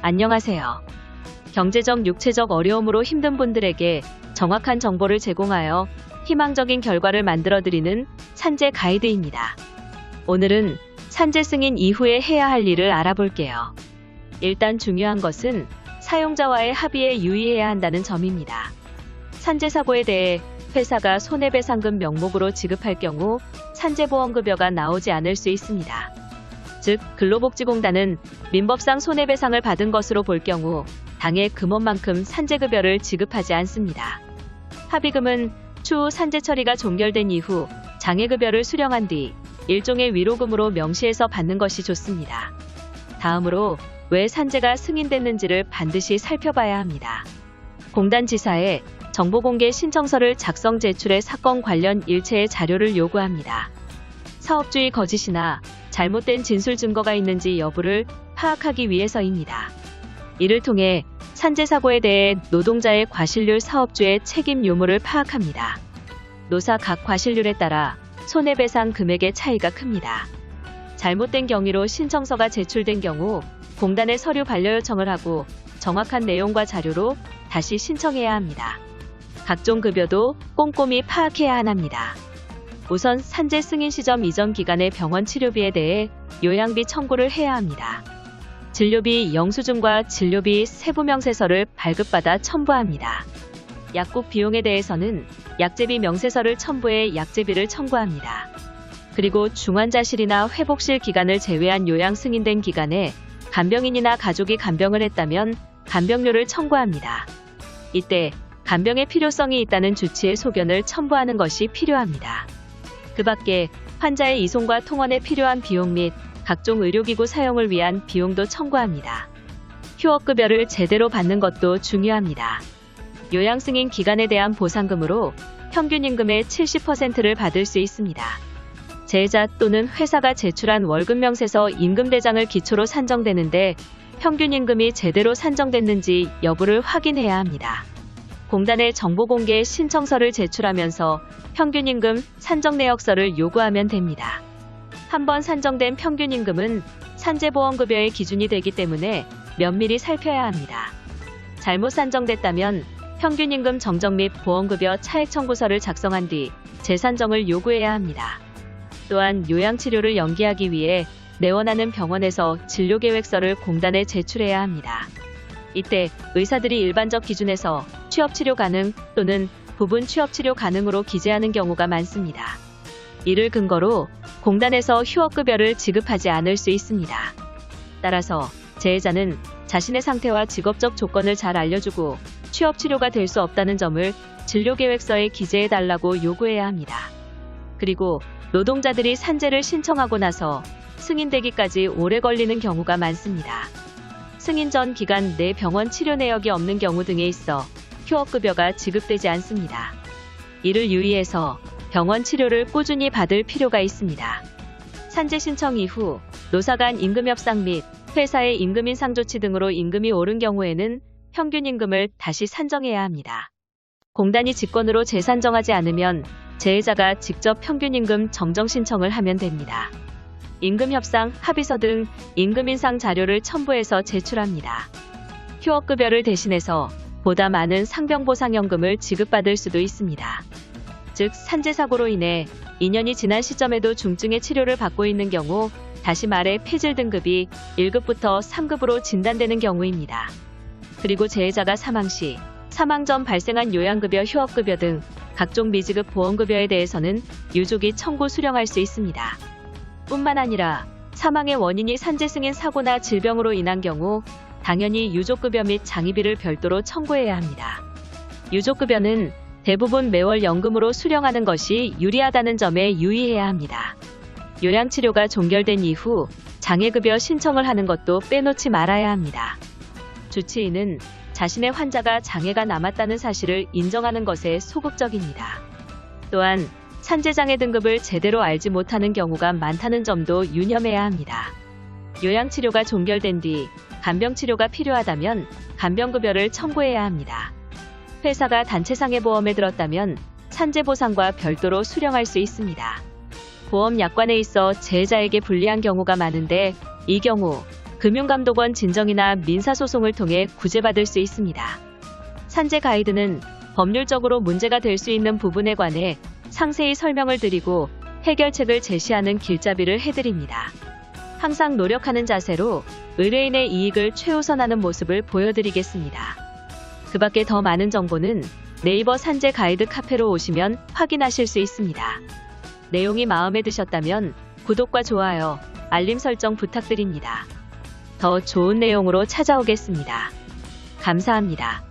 안녕하세요. 경제적, 육체적 어려움으로 힘든 분들에게 정확한 정보를 제공하여 희망적인 결과를 만들어드리는 산재 가이드입니다. 오늘은 산재 승인 이후에 해야 할 일을 알아볼게요. 일단 중요한 것은 사용자와의 합의에 유의해야 한다는 점입니다. 산재 사고에 대해 회사가 손해배상금 명목으로 지급할 경우 산재보험급여가 나오지 않을 수 있습니다. 즉, 근로복지공단은 민법상 손해배상을 받은 것으로 볼 경우 당해 금원만큼 산재급여를 지급하지 않습니다. 합의금은 추후 산재 처리가 종결된 이후 장애급여를 수령한 뒤 일종의 위로금으로 명시해서 받는 것이 좋습니다. 다음으로 왜 산재가 승인됐는지를 반드시 살펴봐야 합니다. 공단 지사에 정보공개 신청서를 작성 제출해 사건 관련 일체의 자료를 요구합니다. 사업주의 거짓이나 잘못된 진술 증거가 있는지 여부를 파악하기 위해서입니다. 이를 통해 산재 사고에 대해 노동자의 과실률, 사업주의 책임 유무를 파악합니다. 노사 각 과실률에 따라 손해배상 금액의 차이가 큽니다. 잘못된 경위로 신청서가 제출된 경우 공단에 서류 반려 요청을 하고 정확한 내용과 자료로 다시 신청해야 합니다. 각종 급여도 꼼꼼히 파악해야 합니다. 우선 산재 승인 시점 이전 기간의 병원 치료비에 대해 요양비 청구를 해야 합니다. 진료비 영수증과 진료비 세부명세서를 발급받아 첨부합니다. 약국 비용에 대해서는 약제비 명세서를 첨부해 약제비를 청구합니다. 그리고 중환자실이나 회복실 기간을 제외한 요양 승인된 기간에 간병인이나 가족이 간병을 했다면 간병료를 청구합니다. 이때 간병의 필요성이 있다는 주치의 소견을 첨부하는 것이 필요합니다. 그 밖에 환자의 이송과 통원에 필요한 비용 및 각종 의료기구 사용을 위한 비용도 청구합니다. 휴업급여를 제대로 받는 것도 중요합니다. 요양 승인 기간에 대한 보상금으로 평균 임금의 70%를 받을 수 있습니다. 재해자 또는 회사가 제출한 월급명세서 임금대장을 기초로 산정되는데 평균 임금이 제대로 산정됐는지 여부를 확인해야 합니다. 공단에 정보공개 신청서를 제출하면서 평균임금 산정내역서를 요구하면 됩니다. 한번 산정된 평균임금은 산재보험급여의 기준이 되기 때문에 면밀히 살펴야 합니다. 잘못 산정됐다면 평균임금 정정 및 보험급여 차액 청구서를 작성한 뒤 재산정을 요구해야 합니다. 또한 요양치료를 연기하기 위해 내원하는 병원에서 진료계획서를 공단에 제출해야 합니다. 이때 의사들이 일반적 기준에서 취업치료 가능 또는 부분 취업치료 가능으로 기재하는 경우가 많습니다. 이를 근거로 공단에서 휴업급여를 지급하지 않을 수 있습니다. 따라서 재해자는 자신의 상태와 직업적 조건을 잘 알려주고 취업치료가 될 수 없다는 점을 진료계획서에 기재해달라고 요구해야 합니다. 그리고 노동자들이 산재를 신청하고 나서 승인되기까지 오래 걸리는 경우가 많습니다. 승인 전 기간 내 병원 치료 내역이 없는 경우 등에 있어 휴업급여가 지급되지 않습니다. 이를 유의해서 병원 치료를 꾸준히 받을 필요가 있습니다. 산재 신청 이후 노사 간 임금 협상 및 회사의 임금 인상 조치 등으로 임금이 오른 경우에는 평균 임금을 다시 산정해야 합니다. 공단이 직권으로 재산정하지 않으면 재해자가 직접 평균 임금 정정 신청을 하면 됩니다. 임금 협상, 합의서 등 임금 인상 자료를 첨부해서 제출합니다. 휴업급여를 대신해서 보다 많은 상병보상연금을 지급받을 수도 있습니다. 즉, 산재사고로 인해 2년이 지난 시점에도 중증의 치료를 받고 있는 경우, 다시 말해 폐질 등급이 1급부터 3급으로 진단되는 경우입니다. 그리고 재해자가 사망 시, 사망 전 발생한 요양급여, 휴업급여 등 각종 미지급 보험급여에 대해서는 유족이 청구 수령할 수 있습니다. 뿐만 아니라 사망의 원인이 산재 승인 사고나 질병으로 인한 경우 당연히 유족급여 및 장의비를 별도로 청구해야 합니다. 유족급여는 대부분 매월 연금으로 수령하는 것이 유리하다는 점에 유의해야 합니다. 요양치료가 종결된 이후 장애급여 신청을 하는 것도 빼놓지 말아야 합니다. 주치의는 자신의 환자가 장애가 남았다는 사실을 인정하는 것에 소극적입니다. 또한 산재장애 등급을 제대로 알지 못하는 경우가 많다는 점도 유념해야 합니다. 요양치료가 종결된 뒤 간병치료가 필요하다면 간병급여를 청구해야 합니다. 회사가 단체상해보험에 들었다면 산재보상과 별도로 수령할 수 있습니다. 보험 약관에 있어 재해자에게 불리한 경우가 많은데 이 경우 금융감독원 진정이나 민사소송을 통해 구제받을 수 있습니다. 산재 가이드는 법률적으로 문제가 될 수 있는 부분에 관해 상세히 설명을 드리고 해결책을 제시하는 길잡이를 해드립니다. 항상 노력하는 자세로 의뢰인의 이익을 최우선하는 모습을 보여드리겠습니다. 그 밖에 더 많은 정보는 네이버 산재 가이드 카페로 오시면 확인하실 수 있습니다. 내용이 마음에 드셨다면 구독과 좋아요, 알림 설정 부탁드립니다. 더 좋은 내용으로 찾아오겠습니다. 감사합니다.